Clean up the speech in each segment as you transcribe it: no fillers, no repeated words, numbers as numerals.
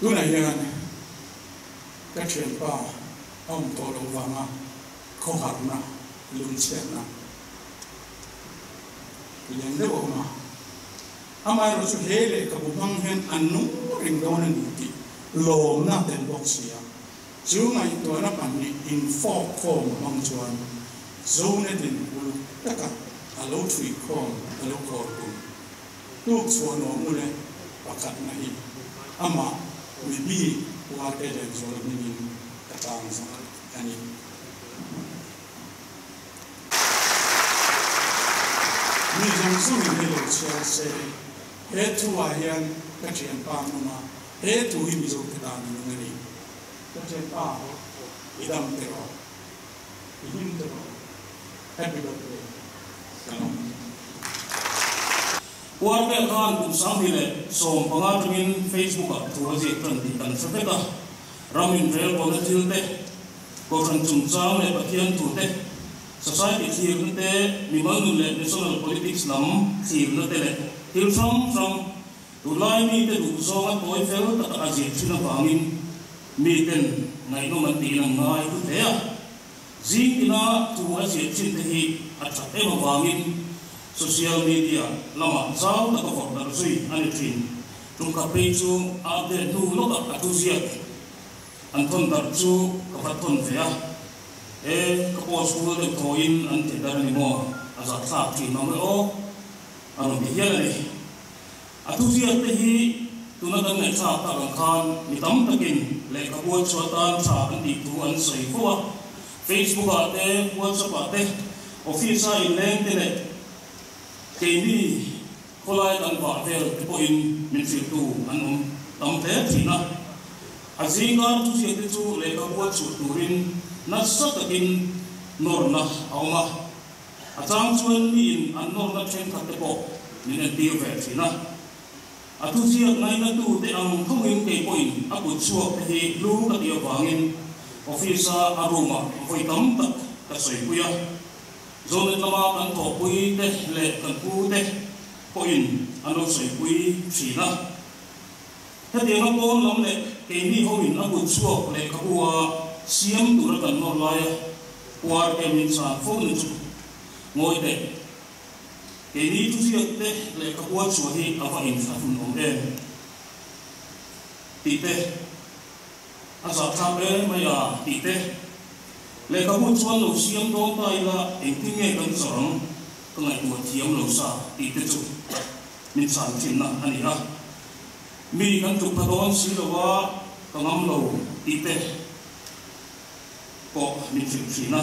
tu này là các chuyện ba ông tổ đầu vàng à không hẳn na lung sen na liền đó mà ama rồi chút hết lệ các bộ băng hen ăn nung rình đâu nên đi lồm na tên bốc xìa chiếu ngày tuổi nó bằng in phò khom băng chuan dâu nên đến bulu tất cả alo thủy khom alo khor bulu lúc chuan nó mua lên và cắt này ama we be RK Lianzuala meaning tlangzarh ani mi jang sung ni lo chia se he tu wa hian ka thian pa ma he tu hi mi zo ka dan ni ngani ka thian pa idam te ro him te ro happy birthday salam Kuat kan pun sambil som pengaruhin Facebook tu aja kan sepeda ramin rel politik teh koran cungcang le bagian tu teh society thir te memang le national politics nam thir te le thir from tu lai mi te du so ngat toy fel tak aja china bangin mi ten ngai no man ti nang ngai tu te a jing ina tu aja chin te hi acha e ma bangin social media lama zau tak kok dar sui ane trin tung ka pe chu update nu lo ka tu ziat anton dar chu ka paton vea e ka po school de toin an te dar ni mo aza tha trin ma o anu bi hian ni atu ziat te hi tuna dan nei tha ta kan khan mi tam takin le ka po chu tan tha an di tu an sei ko Facebook ate WhatsApp ate office in leng te le kini kolai dan batel poin minfil tu anum tamte tina azinga tu siete tu leka buat suturin nasatakin norna auma atang chuan min an norna chen khatte po min tir ve tina atu siat nai na tu te ang thongin ke poin aku chuak hi lu ka dia wangin office aroma voi tam tak ka soi puya zonet lama kan to pui te le kan pu te poin ano soi pui china ta de ngam pon lam le ke ni ho in abu chuak le ka bua siam tu ra kan no lai war ke min sa fo ni chu ngoi te ke ni tu siat te le ka bua chu hi ava in sa fun om de ti te asa tha be ma ya ti te le ka bu chuan lo siam do tai la eng ti nge kan sarang ka ngai tu thiam lo sa ti te chu min san chin na ani ha mi kan tu ka don si lo wa ka ngam lo ti te ko min chin chin na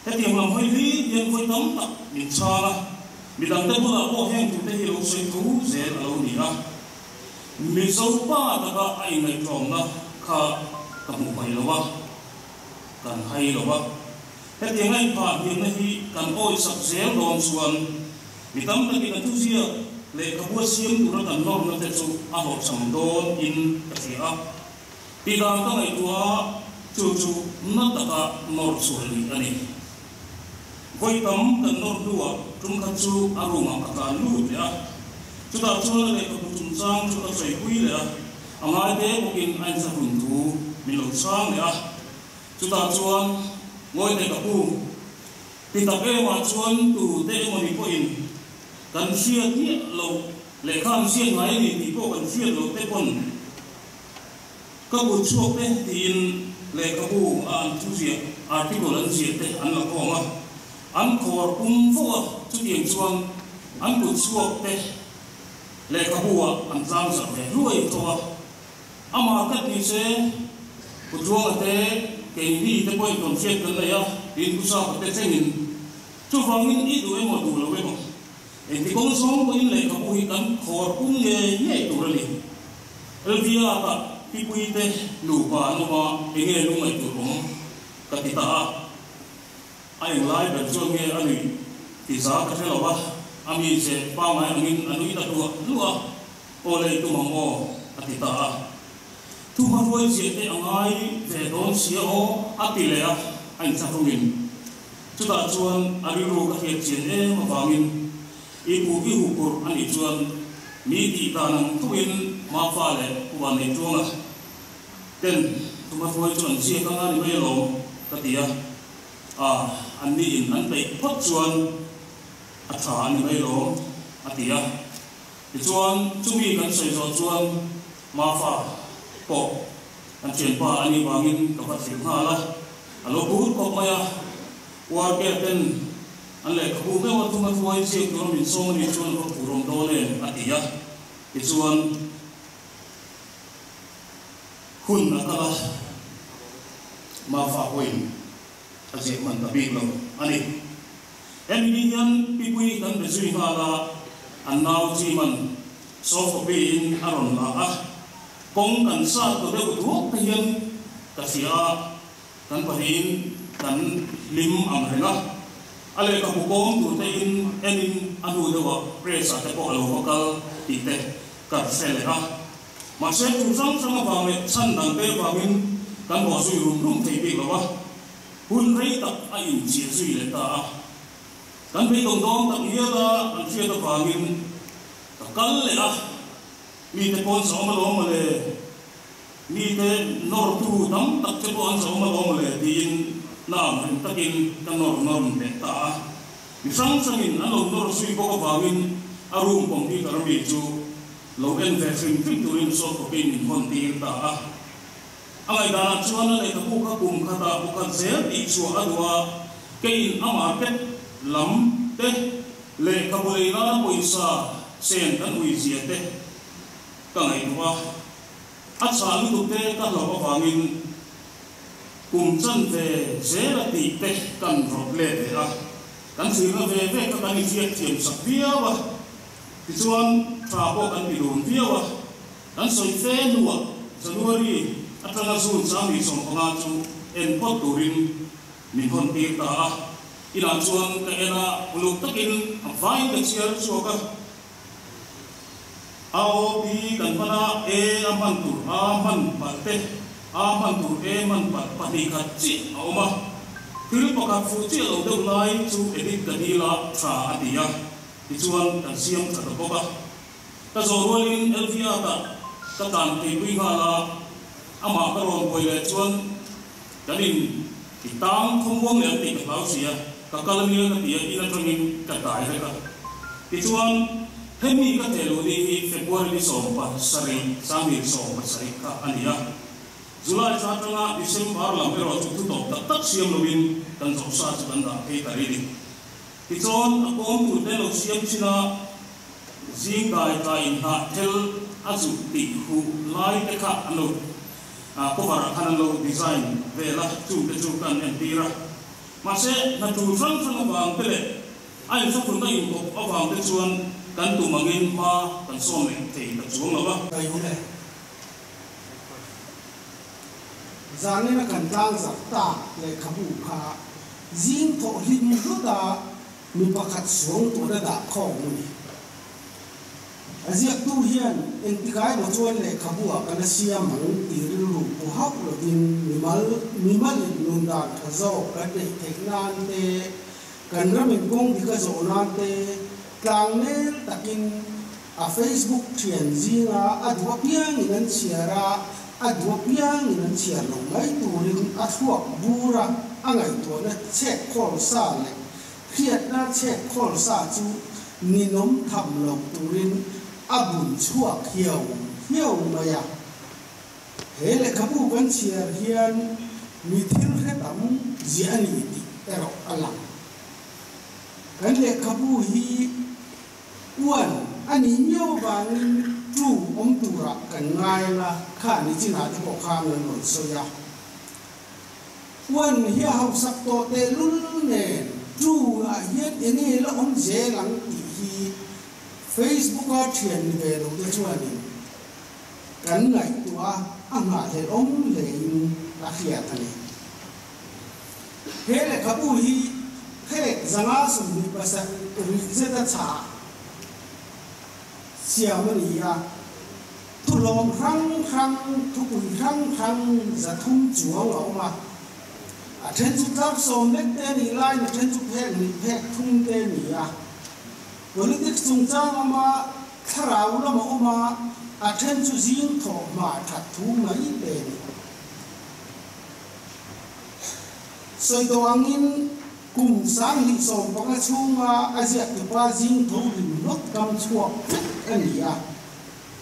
ta tiam lam hoi li yen voi tam tak min cha la mi dang te bu la bo heng tu te hi lo sei tu ze lo ni ha mi zo pa ta ka ai ngai tong na kha ka mu bai lo wa kan hay lo ba thế tiếng anh phản hiện nay kan oi sắp xéo đòn xuân vì tâm ta cái tu zia lệ các bữa xiêm tu ra kan nor na te chu a hop sam don in ka thia ti dang ta ngai tua chu na ta ka nor suali ani voi tam kan nor dua tum ka chu aruma ka lu ya chu ta chu lệ ka bu tum sang chu ka sei hui le angai te ko in an sa hun tu mi lo sang ya chúng ta chuan ngồi đây cả khu thì tập em mà chuan từ đây mà mình có in cần xuyên nhẹ lâu lệ kham xuyên ngay thì có cần xuyên lâu thế còn các bộ chuộc đấy thì lệ các bộ an chú diệt article an diệt đấy an là có mà an khor phô chú tiền chuan an bộ chuộc đấy lệ các bộ an giang giật đấy ruồi thôi ama các ni se bộ chuộc đấy cái gì thế quay còn chuyện cái này á đến cũng sao phải thấy nhìn chú vàng in ít đuổi mà đủ là vậy không thì con số của in lệ các bụi cắn khó cũng nhẹ đủ rồi liền vì apa thì bụi thế đủ ba nó mà cái nghe lúc này đủ không cái gì ta anh lại bên chỗ nghe anh ấy thì giá cái thế nào ba anh ấy sẽ bao ngày anh ấy đã đùa lúa ô lấy tụi mong ô cái gì ta tu hoa voi diệt thế anh ấy về đón xía ô áp tỷ lệ anh sao không nhìn chúng ta chuan anh đi rồi các hiện chiến em mà vào nhìn ibu của anh ấy chuan mỹ thị ta năng thu in mà pha lệ của anh ấy chuan tên tụi mà thôi cho anh chia các anh bây giờ cái gì anh đi in anh bị phát chuan thả anh bây giờ cái gì thì chuan chúng mình cần xây dựng chuan mà pha bộ anh chuyển qua anh đi vào in các phát triển hà la alo bút có mày qua cái tên anh lại không biếtว่าทุกมันว่าเสียงตัวมันส่งนี่ชวนเขาผู้รวมโตเลยอันที่อ่ะที่ชวนคุณนักละมาฝากไว้อาเจียมันตะบีกลงอันนี้เอ็มดียันปีกุยกันเป็นสุริฮาละอันนาวจีมันโซฟบีนอารมณ์ละอ่ะกงกันซาตัวเด็กตัวที่ยังกษียกันปะหินกันลิมอัมเรนะอะไรกับผู้กองตัวที่อินเอ็นอันดูเดี๋ยวเปรสแต่พอเราพกัลติดเตะกับเซลล์มาเช็คทุกครั้งสมัครฟังเลยสั้นดังเตะฟังมินกันบอกสุยรุ่มที่ปีกหรอวะหุ่นไรตักอายุเสียสุยเลยตากันไปตรงตักเยอะละอันเชื่อตัวฟังมินตักกันเลยมีแต่คนสองมาล้มมาเลยมีแต่นอร์ทูตั้มตักจะคนสองมาล้มมาเลยดีนน้ำเป็นตะกินกันนอร์เด็ดตามีสังสมินอันลงนอร์สุยพวกฟังมินอารมณ์ของที่กระบี่จูเราเอ็นเวฟินฟิกตัวเองสอบกับเป็นคนตีตาอะไรด้านชวนอะไรกับพวกข้ากุมข้าตาพวกข้าเสียอีกชัวร์ตัวเกี่ยอามาเก็ตลำเตะเล่ขบวนล้านปุยซาเซนกันอุยเสียเตะก็ไงตัวอัศลุตุเตะก็เราก็ฟังอินกุมจันเตะเสียติเตะกันรบเล่เตะกันสื่อมาเวก็กันเสียเทียมสักเดียวที่ชวนชาวบ้านที่โดนเที่ยวนั้นสอยเฟนหัวสนุวรีอัตราสูงสามีสองคนจูเอ็นพอตูรินมีคนตีตาอีหลังชวนแต่เอ็นะลูกตะกินไฟกันเชียร์ชัวกันเอาปีกันพนะอามันตุอามันปัดเตอามันตุมันปัดปฏิกัดจิเอามาที่รู้ประกาศฟูจิเราเดินไล่จูเอดิกันดีละชาอดียาที่ชวนกันเสียงสัตว์บกแต่ส่วนวันนี้เอลฟิอาตะการที่วิ่งหาละอามาก็รวมไปเลยชวนกันอินที่ตั้งคงวงเลี้ยงติดกับเราเสียกับการเลี้ยงกันที่อินทรีย์กระจายให้กันที่ชวนให้มีกันเทลูดีเฟบรุรี2 สริสามี2 สริกะอันนี้จุลายชาตินะดิเซมบาร์ลาเปโรจุดทุกตักเสียมลวินกันสงสารจุกันดาให้การีดีที่ชวนอากงตุเตลเสียมชินาจิงกายกายหาเทลอาจุติหูไล่เตะอันโลก็ว่าอันโลดีไซน์เวลาจูเตจูกันเอ็นตีระมาเสนัจูฟังวางเปเลยไอ้ทุกคนได้ยินก็วางเตชวนกันตุมังเงินมากันส่งเองที่ตะจวงหรอวะไปอยู่เลยจานนี้นักการตั้งสัตตาเลยขบุพาจิงโถหินรุดามีประคัดสวงตัวระดับของมันอาเจียกตู้เฮียนเอ็นติกายมาชวนเลยขบัวกันเสียมังตีริลูกผู้ฮับเราดินมีมัลนุนดาขจอกกันเด็กเทคนันเตกันรำเป็นกงที่ขจอกนันเตกลางเนลตะกินเฟซบุ๊กเทียนจีน่าอัดวับยังนั่นเชียระอัดวับยังนั่นเชียร์ลงไงตัวริมอัดวับบูระอังไงตัวนั้นเช็คคอลซาเลยเพียรน่าเช็คคอลซาจูนินมทำลงตัวริมอาบุญชั่วเหี้ยวมาอยากเฮเลขบูกันเชียร์เฮียนมีทิลเรตัมเจียนีติเอรออัลลังกันเลขบูฮีอ้วนอันนี้เยี่ยวบางจู่อมตุระกันง่ายละข้านี่จีน่าที่บอกข้าเงินหมดโซยาอ้วนเฮียเขาสักตัวเตลุลเนจู่เฮียอันนี้ละอมเจลังตีฮี Facebook ก็เทียนเวลด้วยช่วยนี่กันไงตัวอันหาเห็นอมเลยละเขียดนี่เฮเลขบูฮีเฮจังอาสมภาษาริเซตชาเสียมันอีอะทุลองครั้งทุกครั้งจะทุ่มจั่วออกมาเทนจุดรับสมเล็กเตนี่ไล่เทนจุดแพกทุ่มเตนี่อะpolitics จงจ้างมาคราวแล้วมาเทนจุดยิงถอมาถัดทุ่มไม่เป็น soi do angin kum sang li som panga chunga azia tu pa jing tho lim lot kam chuak ania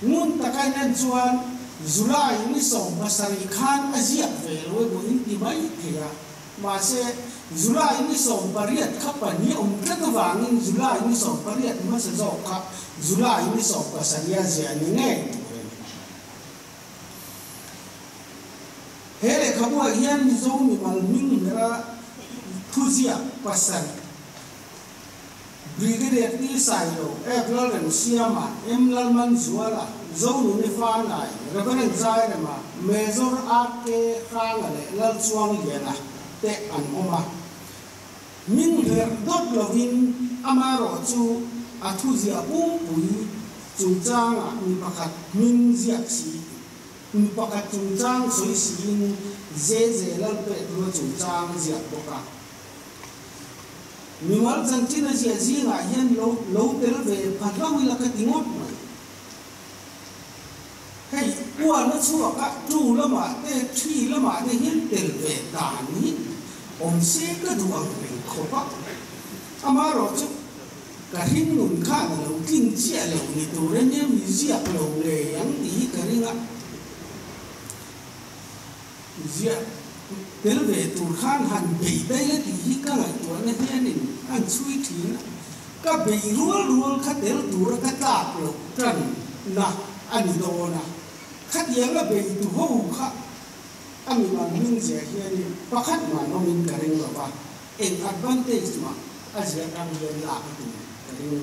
ngun takai nan chuan Julai ni som pasari khan azia ve loi bo in ti mai thia ma se Julai ni som pariat khapani tla wangin Julai ni som pariat ma se zo kha Julai ni som pasari azia ni nge hele khabua hian ni zo mi mal ming mera thuzia pasar brigadier ti sailo eplal ren siama emlalman zuala zo ni fa nai reverend zairema major RK Lianzuala te an oma min her dot lovin amaro chu athuzia pui chungchang mi pakhat min ziaksi mi pakhat chungchang soi sin je lal pe ro chungchang ziak boka mi mal chanchina sia zinga hian lo tel ve phatlawi la ka tingot mai hey kwa na chuwa ka tu lama te thi lama te hian tel ve ta ni om se ka duang ring khopa amaro chu ka hin nun kha na lo king chia lo ni tu ren ne mi zia lo le yang ti ka ringa zia tel ve tu khan han be dai le ti ka ngai tu ne hian in an chui thi ka be rual kha tel tu ra ka ta lo tran na ani do na khát yang là về tu hậu khá anh mà mình sẽ hiện pakhat mà nó mình cái này là ba en advantage mà anh sẽ đang lên là cái này